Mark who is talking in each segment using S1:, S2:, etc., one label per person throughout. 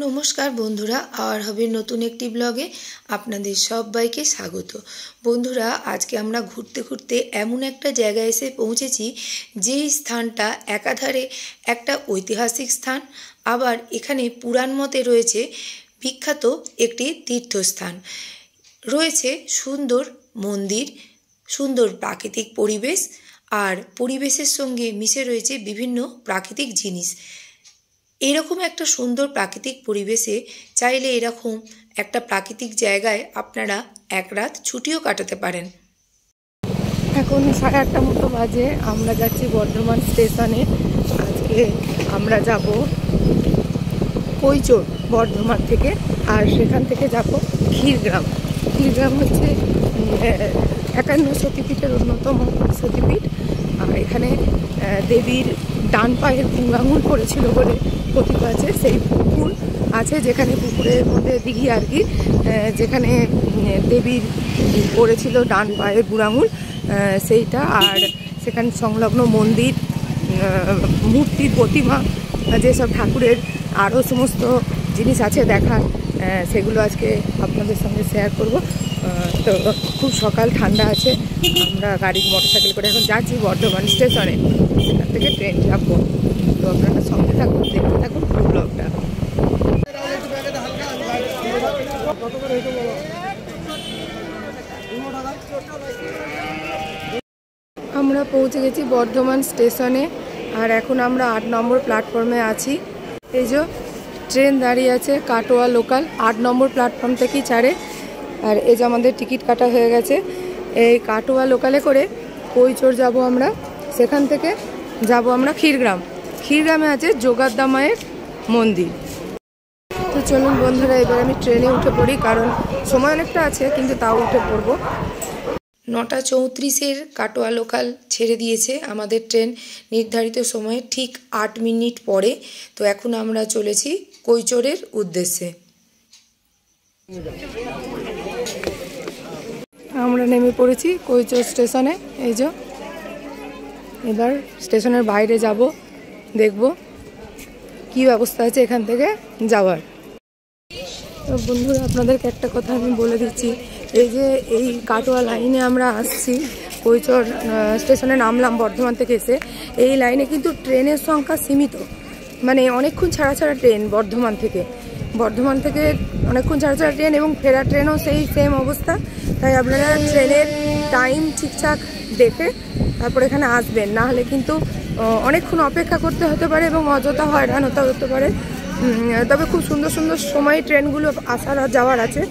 S1: নমস্কার বন্ধুরা, আর হবে নতুন একটি ব্লগে আপনাদের সবাইকে স্বাগত। বন্ধুরা, আজকে আমরা ঘুরতে ঘুরতে এমন একটা জায়গায় এসে পৌঁছেছি যেই স্থানটা একাধারে একটা ঐতিহাসিক স্থান, আবার এখানে পুরাণ মতে রয়েছে বিখ্যাত একটি তীর্থস্থান। রয়েছে সুন্দর মন্দির, সুন্দর প্রাকৃতিক পরিবেশ, আর পরিবেশের সঙ্গে মিশে রয়েছে বিভিন্ন প্রাকৃতিক জিনিস। এরকম একটা সুন্দর প্রাকৃতিক পরিবেশে চাইলে এরকম একটা প্রাকৃতিক জায়গায় আপনারা এক রাত ছুটিও কাটাতে পারেন।
S2: এখন 8:30 মতো বাজে, আমরা যাচ্ছি বর্ধমান স্টেশনে। আজকে আমরা যাব কৈচোর বর্ধমান থেকে, আর সেখান থেকে যাব ক্ষীরগ্রাম। ক্ষীরগ্রাম হচ্ছে 51 সতীপীঠের অন্যতম সতীপীঠ। আর এখানে দেবীর ডান পায়ের আঙুল পড়েছিল বলে প্রতীক আছে। সেই পুকুর আছে, যেখানে পুকুরের মধ্যে দিঘি আর কি, যেখানে দেবীর পড়েছিল ডান পায়ের বুড়াঙুল সেইটা। আর সেখানে সংলগ্ন মন্দির, মূর্তি, প্রতিমা, যেসব ঠাকুরের আরও সমস্ত জিনিস আছে দেখার, সেগুলো আজকে আপনাদের সঙ্গে শেয়ার করব। তো খুব সকাল, ঠান্ডা আছে। আমরা গাড়ি মোটরসাইকেল করে এখন যাচ্ছি বর্ধমান স্টেশনে, সেখান থেকে ট্রেন যাবো। তো আপনারা সঙ্গে থাকুন, দেখতে থাকুন পুরো ব্লগটা। আমরা পৌঁছে গেছি বর্ধমান স্টেশনে, আর এখন আমরা 8 নম্বর প্ল্যাটফর্মে আছি। এই যে ট্রেন দাঁড়িয়ে আছে, কাটোয়া লোকাল 8 নম্বর প্ল্যাটফর্ম থেকেই ছাড়ে। আর এই যে আমাদের টিকিট কাটা হয়ে গেছে। এই কাটোয়া লোকালে করে কৈচোর যাব আমরা, সেখান থেকে যাব আমরা ক্ষীরগ্রাম। ক্ষীরগ্রামে আছে যোগাদ্দা মায়ের মন্দির। তো চলুন বন্ধুরা, এবার আমি ট্রেনে উঠে পড়ি, কারণ সময় অনেকটা আছে, কিন্তু তাও উঠে পড়বো।
S1: 9:34 কাটোয়া লোকাল ছেড়ে দিয়েছে আমাদের ট্রেন নির্ধারিত সময়ে ঠিক 8 মিনিট পরে। তো এখন আমরা চলেছি কৈচোরের উদ্দেশ্যে।
S2: আমরা নেমে পড়েছি কৈচোর স্টেশনে। এই যে এবার স্টেশনের বাইরে যাব, দেখব কি ব্যবস্থা আছে এখান থেকে যাওয়ার। তো বন্ধুরা, আপনাদেরকে একটা কথা আমি বলে দিচ্ছি, এই কাটোয়া লাইনে আমরা আসছি, কৈচোর স্টেশনে নামলাম বর্ধমান থেকে এসে। এই লাইনে কিন্তু ট্রেনের সংখ্যা সীমিত, মানে অনেকক্ষণ ছাড়া ছাড়া ট্রেন বর্ধমান থেকে অনেকক্ষণ ছাড়া ছাড়া ট্রেন, এবং ফেরার ট্রেনও সেই সেম অবস্থা। তাই আপনারা ট্রেনের টাইম ঠিকঠাক দেখে তারপর এখানে আসবেন, না হলে কিন্তু অনেকক্ষণ অপেক্ষা করতে হতে পারে এবং অযথা হয়রান হতে পারে। তবে খুব সুন্দর সুন্দর সময় ট্রেনগুলো আসার আর যাওয়ার আছে,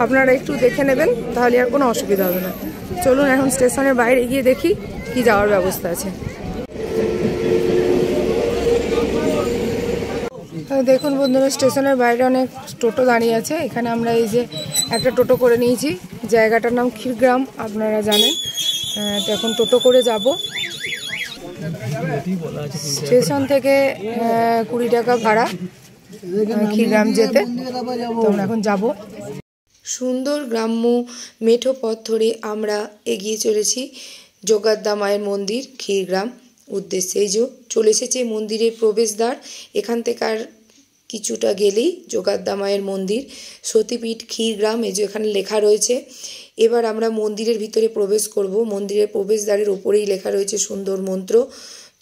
S2: আপনারা একটু দেখে নেবেন, তাহলে আর কোনো অসুবিধা হবে না। চলুন এখন স্টেশনের বাইরে গিয়ে দেখি কি যাওয়ার ব্যবস্থা আছে। দেখুন বন্ধুরা, স্টেশনের বাইরে অনেক টোটো দাঁড়িয়ে আছে। এখানে আমরা এই যে একটা টোটো করে নিয়েছি, জায়গাটার নাম ক্ষীরগ্রাম, আপনারা জানেন। তো এখন টোটো করে যাব। স্টেশন থেকে 20 টাকা ভাড়া ক্ষীরগ্রাম যেতে। তো আমরা এখন যাব।
S1: সুন্দর গ্রাম্য মেঠো পথ ধরে আমরা এগিয়ে চলেছি যোগাদ্দা মায়ের মন্দির ক্ষীরগ্রাম উদ্দেশ্যে। এই যে চলে এসেছে মন্দিরের প্রবেশদ্বার। এখান থেকে আর কিছুটা গেলেই যোগাদ্দা মায়ের মন্দির, সতীপীঠ ক্ষীরগ্রাম, এই যে এখানে লেখা রয়েছে। এবার আমরা মন্দিরের ভিতরে প্রবেশ করব। মন্দিরের প্রবেশদ্বারের ওপরেই লেখা রয়েছে সুন্দর মন্ত্র।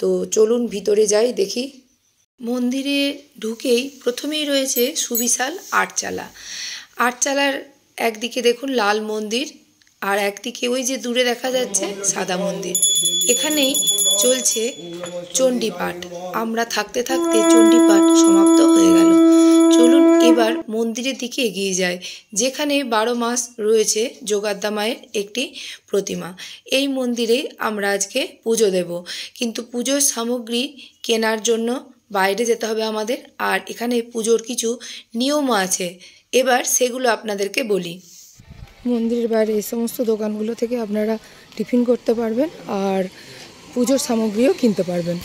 S1: তো চলুন ভিতরে যাই, দেখি। মন্দিরে ঢুকেই প্রথমেই রয়েছে সুবিশাল আটচালা। আটচালার একদিকে দেখুন লাল মন্দির, আর একদিকে ওই যে দূরে দেখা যাচ্ছে সাদা মন্দির। এখানেই চলছে চণ্ডীপাঠ। আমরা থাকতে থাকতে চণ্ডীপাঠ সমাপ্ত হয়ে গেল। চলুন এবার মন্দিরের দিকে এগিয়ে যায়, যেখানে 12 মাস রয়েছে যোগাদ্দা মায়ের একটি প্রতিমা। এই মন্দিরে আমরা আজকে পুজো দেব, কিন্তু পুজোর সামগ্রী কেনার জন্য বাইরে যেতে হবে আমাদের। আর এখানে পুজোর কিছু নিয়মও আছে, এবার সেগুলো আপনাদেরকে বলি।
S2: মন্দিরের বাইরে এই সমস্ত দোকানগুলো থেকে আপনারা টিফিন করতে পারবেন, আর পুজোর সামগ্রীও কিনতে পারবেন।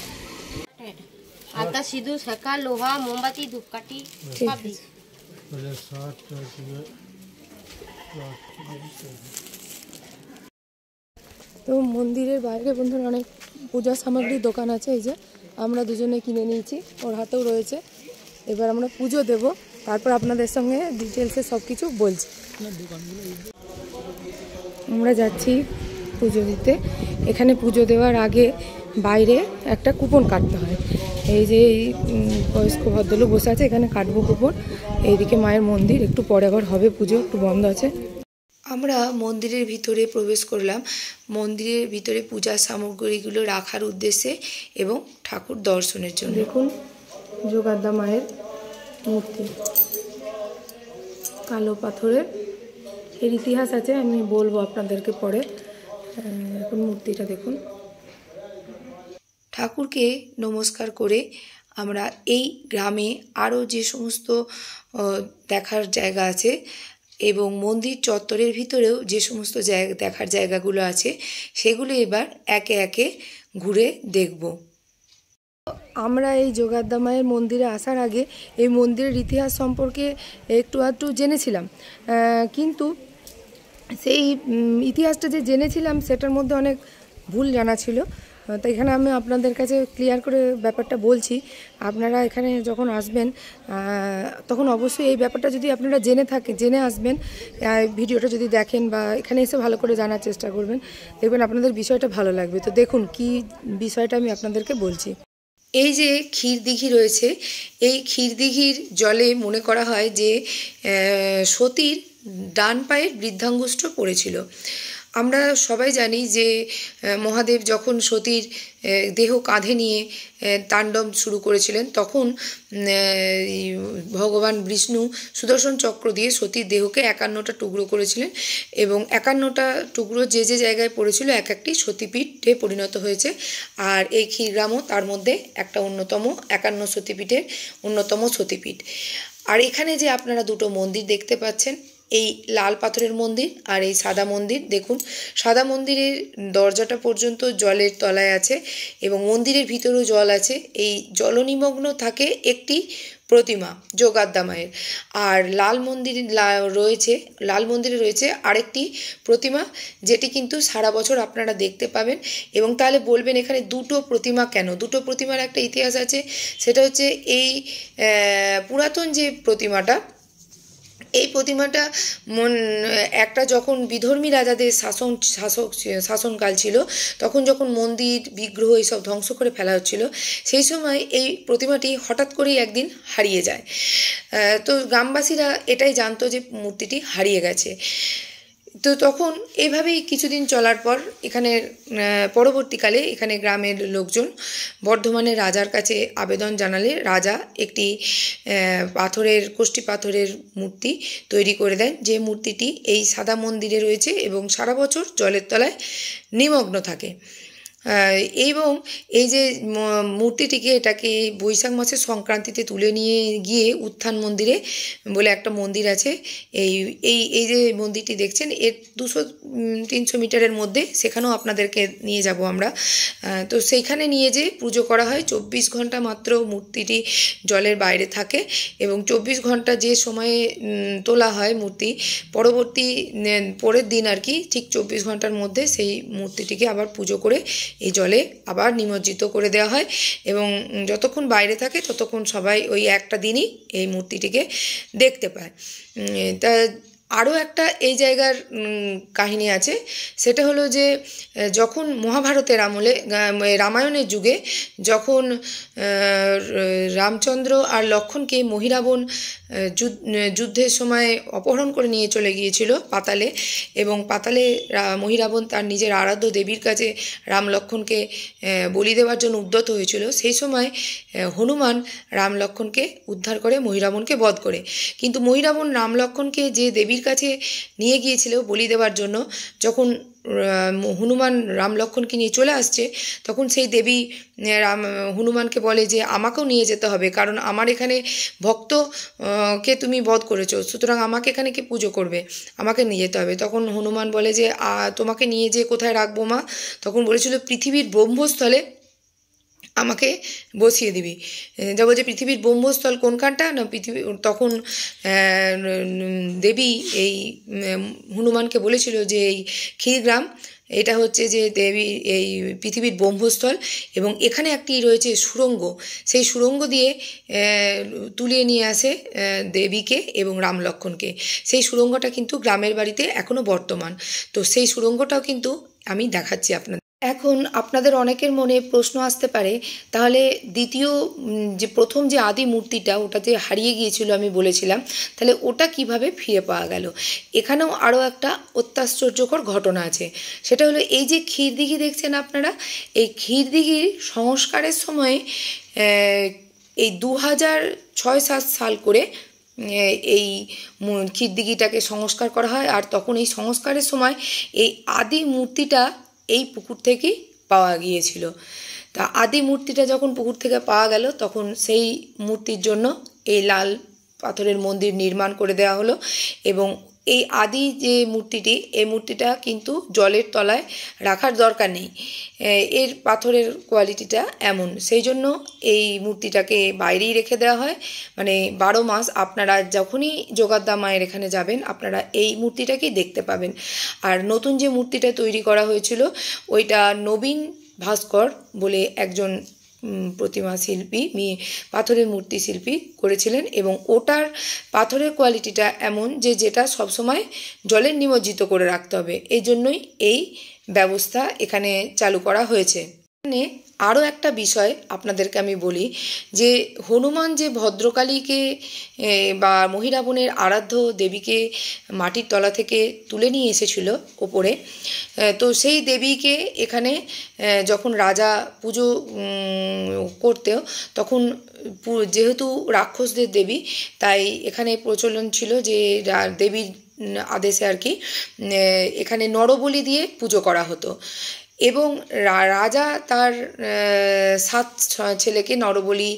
S3: আটা, সিঁদুর, শাঁখা, লোহা, মোমবাতি, ধূপকাঠি সব দিই।
S2: তো মন্দিরের বাইরে বন্ধুরা অনেক পূজা সামগ্রীর দোকান আছে। এই যে আমরা দুজনে কিনে নিয়েছি, ওর হাতেও রয়েছে। এবার আমরা পুজো দেব, তারপর আপনাদের সঙ্গে ডিটেলসে সব কিছু বলছি। আমরা যাচ্ছি পুজো দিতে। এখানে পুজো দেওয়ার আগে বাইরে একটা কুপন কাটতে হয়। এই যে বয়স্ক ভদ্রলোক বসে আছে, এখানে কাটবো কুপন। এইদিকে মায়ের মন্দির, একটু পরে আবার হবে পুজো, একটু বন্ধ আছে।
S1: আমরা মন্দিরের ভিতরে প্রবেশ করলাম। মন্দিরের ভিতরে পূজার সামগ্রীগুলো রাখার উদ্দেশ্যে এবং ঠাকুর দর্শনের জন্য।
S2: দেখুন যোগাদ্দা মায়ের মূর্তি, কালো পাথরের। এর ইতিহাস আছে, আমি বলবো আপনাদেরকে পরে। এখন মূর্তিটা দেখুন।
S1: ঠাকুরকে নমস্কার করে আমরা এই গ্রামে আরও যে সমস্ত দেখার জায়গা আছে এবং মন্দির চত্বরের ভিতরেও যে সমস্ত দেখার জায়গাগুলো আছে সেগুলো এবার একে একে ঘুরে দেখব।
S2: আমরা এই যোগাদ্দা মায়ের মন্দিরে আসার আগে এই মন্দিরের ইতিহাস সম্পর্কে একটু আধটু জেনেছিলাম, কিন্তু সেই ইতিহাসটা যে জেনেছিলাম সেটার মধ্যে অনেক ভুল জানা ছিল। তো এখানে আমি আপনাদের কাছে ক্লিয়ার করে ব্যাপারটা বলছি। আপনারা এখানে যখন আসবেন তখন অবশ্যই এই ব্যাপারটা যদি আপনারা জেনে আসবেন, ভিডিওটা যদি দেখেন বা এখানে এসে ভালো করে জানার চেষ্টা করবেন, দেখবেন আপনাদের বিষয়টা ভালো লাগবে। তো দেখুন কি বিষয়টা আমি আপনাদেরকে বলছি।
S1: এই যে ক্ষীরদিঘি রয়েছে, এই ক্ষীরদিঘির জলে মনে করা হয় যে সতীর ডান পায়ের বৃদ্ধাঙ্গুষ্ঠ পড়েছিল। আমরা সবাই জানি যে মহাদেব যখন সতীর দেহ কাঁধে নিয়ে তাণ্ডব শুরু করেছিলেন, তখন ভগবান বিষ্ণু সুদর্শন চক্র দিয়ে সতীর দেহকে 51টা টুকরো করেছিলেন এবং 51টা টুকরো যে যে জায়গায় পড়েছিল এক একটি সতীপীঠে পরিণত হয়েছে। আর এই ক্ষীরগ্রামও তার মধ্যে একটা অন্যতম 51 সতীপীঠের অন্যতম সতীপীঠ। আর এখানে যে আপনারা দুটো মন্দির দেখতে পাচ্ছেন, এই লাল পাথরের মন্দির আর এই সাদা মন্দির, দেখুন সাদা মন্দিরের দরজাটা পর্যন্ত জলের তলায় আছে এবং মন্দিরের ভিতরেও জল আছে। এই জলনিমগ্ন থাকে একটি প্রতিমা যোগাদ্দা মায়ের। আর লাল মন্দিরে রয়েছে আরেকটি প্রতিমা, যেটি কিন্তু সারা বছর আপনারা দেখতে পাবেন। এবং তাহলে বলবেন এখানে দুটো প্রতিমা কেন? দুটো প্রতিমার একটা ইতিহাস আছে। সেটা হচ্ছে এই পুরাতন যে প্রতিমাটা, এই প্রতিমাটা একটা যখন বিধর্মী রাজাদের শাসনকাল ছিল, তখন যখন মন্দির বিগ্রহ এইসব ধ্বংস করে ফেলা হচ্ছিল, সেই সময় এই প্রতিমাটি হঠাৎ করেই একদিন হারিয়ে যায়। তো গ্রামবাসীরা এটাই জানতো যে মূর্তিটি হারিয়ে গেছে। তো তখন এইভাবেই কিছুদিন চলার পর পরবর্তীকালে এখানে গ্রামের লোকজন বর্ধমানের রাজার কাছে আবেদন জানালে রাজা একটি কষ্টি পাথরের মূর্তি তৈরি করে দেন, যে মূর্তিটি এই সাদা মন্দিরে রয়েছে এবং সারা বছর জলের তলায় নিমগ্ন থাকে। এবং এই যে মূর্তিটিকে এটাকে বৈশাখ মাসের সংক্রান্তিতে তুলে নিয়ে গিয়ে উত্থান মন্দিরে বলে একটা মন্দির আছে, এই যে মন্দিরটি দেখছেন এর 200-300 মিটারের মধ্যে, সেখানেও আপনাদেরকে নিয়ে যাব আমরা। তো সেইখানে নিয়ে যেয়ে পুজো করা হয়। 24 ঘন্টা মাত্র মূর্তিটি জলের বাইরে থাকে এবং 24 ঘন্টা যে সময়ে তোলা হয় মূর্তি, পরের দিন আর কি, ঠিক 24 ঘন্টার মধ্যে সেই মূর্তিটিকে আবার পুজো করে এই জলে আবার নিমজ্জিত করে দেওয়া হয় এবং যতক্ষণ বাইরে থাকে ততক্ষণ সবাই ওই একটা দিনই এই মূর্তিটিকে দেখতে পায়। তা আরও একটা এই জায়গার কাহিনী আছে। সেটা হলো যে যখন মহাভারতের আমলে, রামায়ণের যুগে, যখন রামচন্দ্র আর লক্ষ্মণকে মহিরাবণ যুদ্ধের সময় অপহরণ করে নিয়ে চলে গিয়েছিল পাতালে, এবং পাতালে মহিরাবণ তার নিজের আরাধ্য দেবীর কাছে রাম লক্ষ্মণকে বলি দেওয়ার জন্য উদ্যত হয়েছিল। সেই সময় হনুমান রাম লক্ষ্মণকে উদ্ধার করে মহিরাবণকে বধ করে। কিন্তু মহিরাবণ রাম লক্ষ্মণকে যে দেবীর কাছে নিয়ে গিয়েছিল বলি দেওয়ার জন্য, যখন হনুমান রাম লক্ষ্মণকে নিয়ে চলে আসছে, তখন সেই দেবী হনুমানকে বলে যে আমাকেও নিয়ে যেতে হবে, কারণ আমার এখানে ভক্তকে তুমি বধ করেছো, সুতরাং আমাকে এখানে কে পুজো করবে, আমাকে নিয়ে যেতে হবে। তখন হনুমান বলে যে তোমাকে নিয়ে যেয়ে কোথায় রাখবো মা? তখন বলেছিল পৃথিবীর ব্রহ্মস্থলে আমাকে বসিয়ে দিবি। যা বলছে পৃথিবীর ব্রহ্মস্থল কোনখানটা না, তখন দেবী এই হনুমানকে বলেছিল যে এই ক্ষীরগ্রাম, এটা হচ্ছে যে দেবী এই পৃথিবীর ব্রহ্মস্থল, এবং এখানে একটি রয়েছে সুড়ঙ্গ। সেই সুড়ঙ্গ দিয়ে তুলিয়ে নিয়ে আসে দেবীকে এবং রাম লক্ষ্মণকে। সেই সুড়ঙ্গটা কিন্তু গ্রামের বাড়িতে এখনও বর্তমান। তো সেই সুড়ঙ্গটাও কিন্তু আমি দেখাচ্ছি আপনাদের। এখন আপনাদের অনেকের মনে প্রশ্ন আসতে পারে, তাহলে দ্বিতীয় যে প্রথম যে আদি মূর্তিটা ওটা যে হারিয়ে গিয়েছিল আমি বলেছিলাম, তাহলে ওটা কিভাবে ফিরে পাওয়া গেল? এখানেও আরও একটা অত্যাশ্চর্যকর ঘটনা আছে। সেটা হলো এই যে ক্ষীরদিঘি দেখছেন আপনারা, এই ক্ষীরদিঘির সংস্কারের সময় এই 2006-7 সাল করে এই ক্ষীরদিঘিটাকে সংস্কার করা হয়। আর তখন এই সংস্কারের সময় এই আদি মূর্তিটা এই পুকুর থেকেই পাওয়া গিয়েছিল। তা আদি মূর্তিটা যখন পুকুর থেকে পাওয়া গেল, তখন সেই মূর্তির জন্য এই লাল পাথরের মন্দির নির্মাণ করে দেওয়া হলো। এবং এই আদি যে মূর্তিটি, এই মূর্তিটা কিন্তু জলের তলায় রাখার দরকার নেই, এর পাথরের কোয়ালিটিটা এমন, সেই জন্য এই মূর্তিটাকে বাইরেই রেখে দেওয়া হয়। মানে 12 মাস আপনারা যখনই যোগাদ্দা মায়ের এখানে যাবেন, আপনারা এই মূর্তিটাকেই দেখতে পাবেন। আর নতুন যে মূর্তিটা তৈরি করা হয়েছিল, ওইটা নবীন ভাস্কর বলে একজন প্রতিমা শিল্পী, পাথরের মূর্তি শিল্পী করেছিলেন। এবং ওটার পাথরের কোয়ালিটিটা এমন যে যেটা সবসময় জলের নিমজ্জিত করে রাখতে হবে, এই জন্যই এই ব্যবস্থা এখানে চালু করা হয়েছে। এখানে আরও একটা বিষয় আপনাদেরকে আমি বলি, যে হনুমান যে ভদ্রকালীকে বা মহিরাবণের আরাধ্য দেবীকে মাটির তলা থেকে তুলে নিয়ে এসেছিল ওপরে, তো সেই দেবীকে এখানে যখন রাজা পুজো করতেও, তখন যেহেতু রাক্ষসদের দেবী, তাই এখানে প্রচলন ছিল যে দেবীর আদেশে আর কি এখানে নরবলি দিয়ে পুজো করা হতো। এবং রাজা তার 7 ছেলেকে নরবলি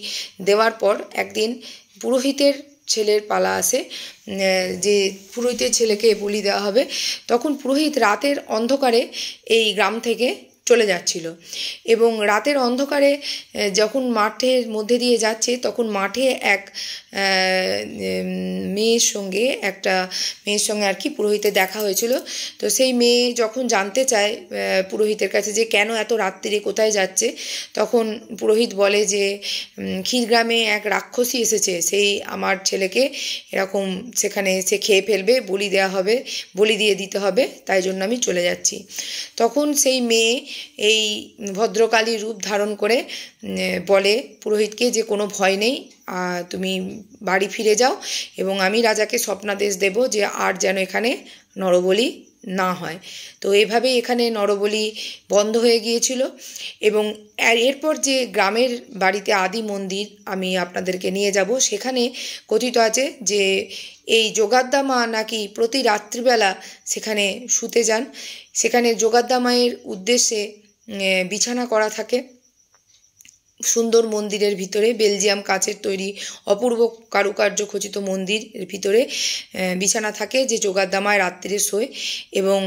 S1: দেওয়ার পর একদিন পুরোহিতের ছেলের পালা আসে, যে পুরোহিতের ছেলেকে বলি দেওয়া হবে। তখন পুরোহিত রাতের অন্ধকারে এই গ্রাম থেকে চলে যাচ্ছিল, এবং রাতের অন্ধকারে যখন মাঠের মধ্যে দিয়ে যাচ্ছে, তখন মাঠে এক মেয়ের সঙ্গে আর কি পুরোহিতের দেখা হয়েছিল। তো সেই মেয়ে যখন জানতে চায় পুরোহিতের কাছে যে কেন এত রাত্রিরে কোথায় যাচ্ছে, তখন পুরোহিত বলে যে ক্ষীরগ্রামে এক রাক্ষসী এসেছে, সেই আমার ছেলেকে এরকম সেখানে এসে খেয়ে ফেলবে, বলি দিয়ে দিতে হবে, তাই জন্য আমি চলে যাচ্ছি। তখন সেই মেয়ে এই ভদ্রকালী রূপ ধারণ করে বলে পুরোহিতকে যে কোনো ভয় নেই, তুমি বাড়ি ফিরে যাও, এবং আমি রাজাকে স্বপ্নাদেশ দেব যে আর যেন এখানে নরবলি না হয়। তো এইভাবেই এখানে নরবলি বন্ধ হয়ে গিয়েছিল। এবং এরপর যে গ্রামের বাড়িতে আদি মন্দির আমি আপনাদেরকে নিয়ে যাব, সেখানে কথিত আছে যে এই যোগাদ্দা মা নাকি প্রতি রাত্রিবেলা সেখানে শুতে যান। সেখানে যোগাদ্দা মায়ের উদ্দেশ্যে বিছানা করা থাকে সুন্দর মন্দিরের ভিতরে, বেলজিয়াম কাচের তৈরি অপূর্ব কারুকার্য খচিত মন্দিরের ভিতরে বিছানা থাকে, যে যোগাদ্দা মায়ের রাত্রিরে শোয়, এবং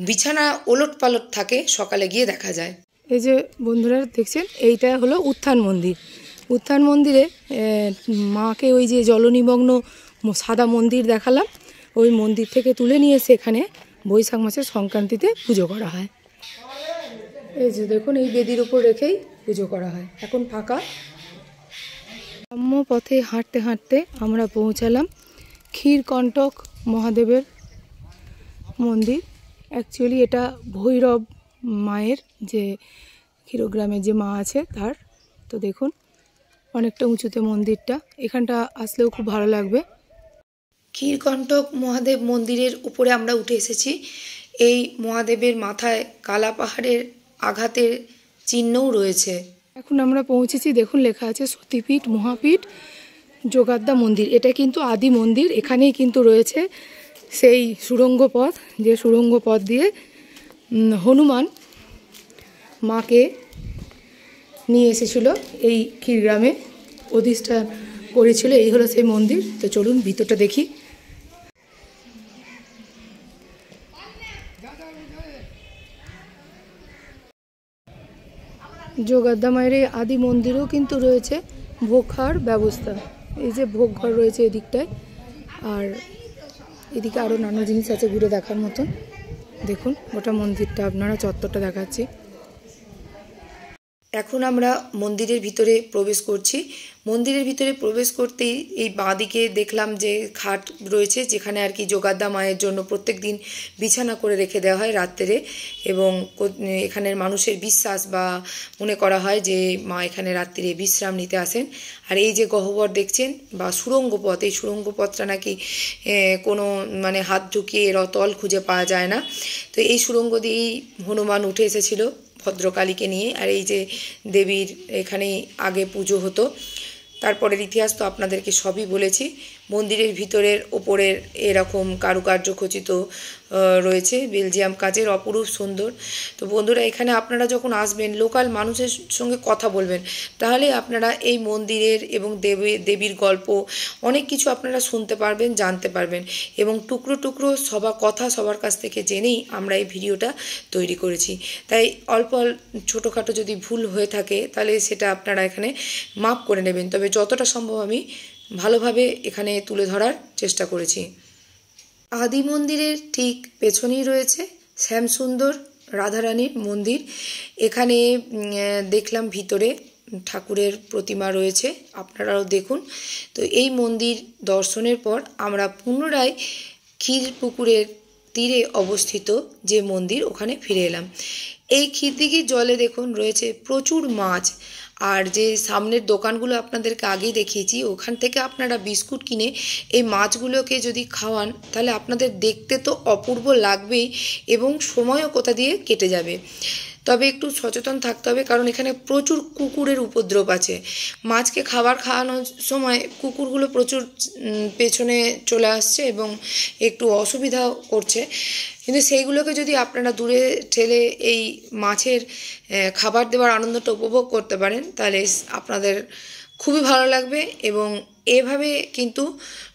S1: বিছানা ওলট পালট থাকে, সকালে গিয়ে দেখা যায়।
S2: এই যে বন্ধুরা দেখছেন, এইটা হলো উত্থান মন্দির। উত্থান মন্দিরে মাকে ওই যে জলনিমগ্ন সাদা মন্দির দেখালাম, ওই মন্দির থেকে তুলে নিয়ে এসে এখানে বৈশাখ মাসের সংক্রান্তিতে পুজো করা হয়। এই যে দেখুন, এই বেদির উপর রেখেই পুজো করা হয়। এখন ফাঁকা। গ্রাম্য পথে হাঁটতে হাঁটতে আমরা পৌঁছালাম ক্ষীরকণ্টক মহাদেবের মন্দির। অ্যাকচুয়ালি এটা ভৈরব মায়ের, যে ক্ষীরগ্রামে যে মা আছে তার। তো দেখুন অনেকটা উঁচুতে মন্দিরটা, এখানটা আসলেও খুব ভালো লাগবে।
S1: ক্ষীরকণ্টক মহাদেব মন্দিরের উপরে আমরা উঠে এসেছি। এই মহাদেবের মাথায় কালা পাহাড়ের আঘাতের চিহ্নও রয়েছে।
S2: এখন আমরা পৌঁছেছি, দেখুন লেখা আছে সতীপীঠ মহাপীঠ যোগাদ্দা মন্দির। এটা কিন্তু আদি মন্দির। এখানেই কিন্তু রয়েছে সেই সুড়ঙ্গ পথ, যে সুড়ঙ্গ পথ দিয়ে হনুমান মাকে নিয়ে এসেছিল, এই ক্ষীরগ্রামে অধিষ্ঠান করেছিল। এই হলো সেই মন্দির। তো চলুন ভিতরটা দেখি। যোগাদ্দা মায়ের এই আদি মন্দিরেও কিন্তু রয়েছে ভোগ খাওয়ার ব্যবস্থা। এই যে ভোগ ঘর রয়েছে এদিকটায়, আর এদিকে আরও নানা জিনিস আছে ঘুরে দেখার মতন। দেখুন গোটা মন্দিরটা, আপনারা চত্বরটা দেখাচ্ছি।
S1: এখন আমরা মন্দিরের ভিতরে প্রবেশ করছি। মন্দিরের ভিতরে প্রবেশ করতেই এই বাঁদিকে দেখলাম যে খাট রয়েছে, যেখানে আর কি যোগাদ্দা মায়ের জন্য প্রত্যেক দিন বিছানা করে রেখে দেওয়া হয় রাত্রে, এবং এখানের মানুষের বিশ্বাস বা মনে করা হয় যে মা এখানে রাত্রে বিশ্রাম নিতে আসেন। আর এই যে গহ্বর দেখছেন বা সুড়ঙ্গ পথ, এই সুড়ঙ্গ পথটা নাকি কোনো মানে হাত ঢুকিয়ে রতল খুঁজে পাওয়া যায় না। তো এই সুড়ঙ্গ দিয়েই হনুমান উঠে এসেছিল ভদ্রকালীকে নিয়ে। আর এই যে দেবীর এখানেই আগে পুজো হতো। তারপরের ইতিহাস তো আপনাদেরকে সবই বলেছি। মন্দিরের ভিতরের ওপরের এরকম কারুকার্য খচিত রয়েছে বেলজিয়াম কাজের, অপরূপ সুন্দর। তো বন্ধুরা, এখানে আপনারা যখন আসবেন লোকাল মানুষের সঙ্গে কথা বলবেন, তাহলে আপনারা এই মন্দিরের এবং দেবীর গল্প অনেক কিছু আপনারা শুনতে পারবেন, জানতে পারবেন, এবং টুকরো টুকরো সবার কাছ থেকে জেনেই আমরা এই ভিডিওটা তৈরি করেছি। তাই অল্প ছোটোখাটো যদি ভুল হয়ে থাকে তাহলে সেটা আপনারা এখানে মাপ করে নেবেন। তবে যতটা সম্ভব আমি ভালোভাবে এখানে তুলে ধরার চেষ্টা করেছি। আদি মন্দিরের ঠিক পেছনেই রয়েছে শ্যামসুন্দর রাধারানীর মন্দির। এখানে দেখলাম ভিতরে ঠাকুরের প্রতিমা রয়েছে, আপনারাও দেখুন। তো এই মন্দির দর্শনের পর আমরা পুনরায় ক্ষীরপুকুরের তীরে অবস্থিত যে মন্দির, ওখানে ফিরে এলাম। এই ক্ষীরদিঘির জলে দেখুন রয়েছে প্রচুর মাছ। আর যে সামনের দোকানগুলো আপনাদেরকে আগেই দেখিয়েছি, ওখান থেকে আপনারা বিস্কুট কিনে এই মাছগুলোকে যদি খাওয়ান, তাহলে আপনাদের দেখতে তো অপূর্ব লাগবেই এবং সময়ও কোথা দিয়ে কেটে যাবে। তবে একটু সচেতন থাকতে হবে, কারণ এখানে প্রচুর কুকুরের উপদ্রব আছে। মাছকে খাবার খাওয়ানোর সময় কুকুরগুলো প্রচুর পেছনে চলে আসছে এবং একটু অসুবিধাও করছে। কিন্তু সেইগুলোকে যদি আপনারা দূরে ঠেলে এই মাছের খাবার দেওয়ার আনন্দটা উপভোগ করতে পারেন, তাহলে আপনাদের খুবই ভালো লাগবে এবং এভাবে কিন্তু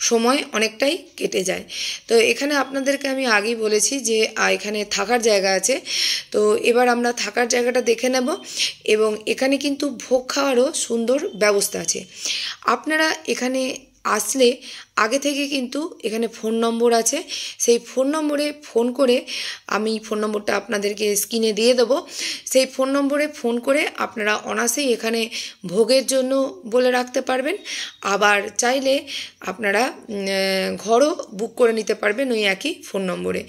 S1: সময় অনেকটাই কেটে যায়। তো এখানে আপনাদেরকে আমি আগেই বলেছি যে এখানে থাকার জায়গা আছে। তো এবার আমরা থাকার জায়গাটা দেখে নেব, এবং এখানে কিন্তু ভোগ খাওয়ারও সুন্দর ব্যবস্থা আছে। আপনারা এখানে আসলে আগে থেকে কিন্তু এখানে ফোন নম্বর আছে, সেই ফোন নম্বরে ফোন করে, আমি ফোন নম্বরটা আপনাদেরকে স্ক্রিনে দিয়ে দেবো, সেই ফোন নম্বরে ফোন করে আপনারা অনায়াসেই এখানে ভোগের জন্য বলে রাখতে পারবেন। আবার চাইলে আপনারা ঘরও বুক করে নিতে পারবেন ওই একই ফোন নম্বরে।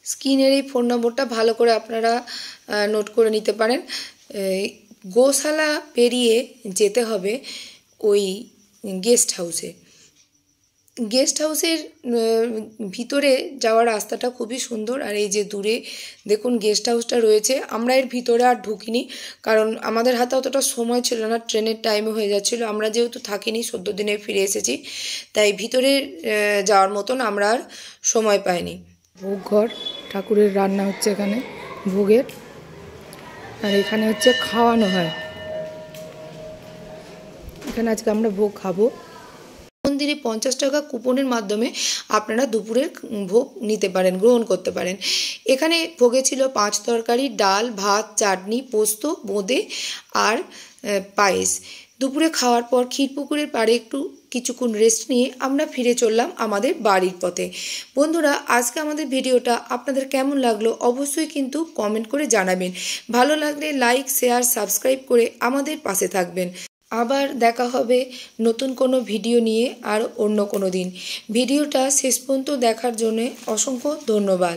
S1: স্ক্রিনের এই ফোন নম্বরটা ভালো করে আপনারা নোট করে নিতে পারেন। গোশালা পেরিয়ে যেতে হবে ওই গেস্ট হাউসে। গেস্ট হাউসের ভিতরে যাওয়ার রাস্তাটা খুবই সুন্দর। আর এই যে দূরে দেখুন গেস্ট হাউসটা রয়েছে। আমরা এর ভিতরে আর ঢুকিনি, কারণ আমাদের হাতে অতটা সময় ছিল না, ট্রেনের টাইমে হয়ে যাচ্ছিলো। আমরা যেহেতু থাকিনি, 14 দিনে ফিরে এসেছি, তাই ভিতরে যাওয়ার মতন আমরা আর সময় পাইনি।
S2: ভোগ ঘর, ঠাকুরের রান্না হচ্ছে এখানে ভোগের, আর এখানে হচ্ছে খাওয়ানো হয়। এখানে আজকে আমরা ভোগ খাবো।
S1: মন্দিরে 50 টাকা কুপনের মাধ্যমে আপনারা দুপুরের ভোগ নিতে পারেন, গ্রহণ করতে পারেন। এখানে ভোগে ছিল 5 তরকারি, ডাল, ভাত, চাটনি, পোস্ত, বোঁদে আর পায়েস। দুপুরে খাওয়ার পর ক্ষীরপুকুরের পাড়ে একটু কিছুক্ষণ রেস্ট নিয়ে আমরা ফিরে চললাম আমাদের বাড়ির পথে। বন্ধুরা, আজকে আমাদের ভিডিওটা আপনাদের কেমন লাগলো অবশ্যই কিন্তু কমেন্ট করে জানাবেন। ভালো লাগলে লাইক, শেয়ার, সাবস্ক্রাইব করে আমাদের পাশে থাকবেন। আবার দেখা হবে নতুন কোনো ভিডিও নিয়ে আর অন্য কোনো দিন। ভিডিওটা শেষ পর্যন্ত দেখার জন্য অসংখ্য ধন্যবাদ।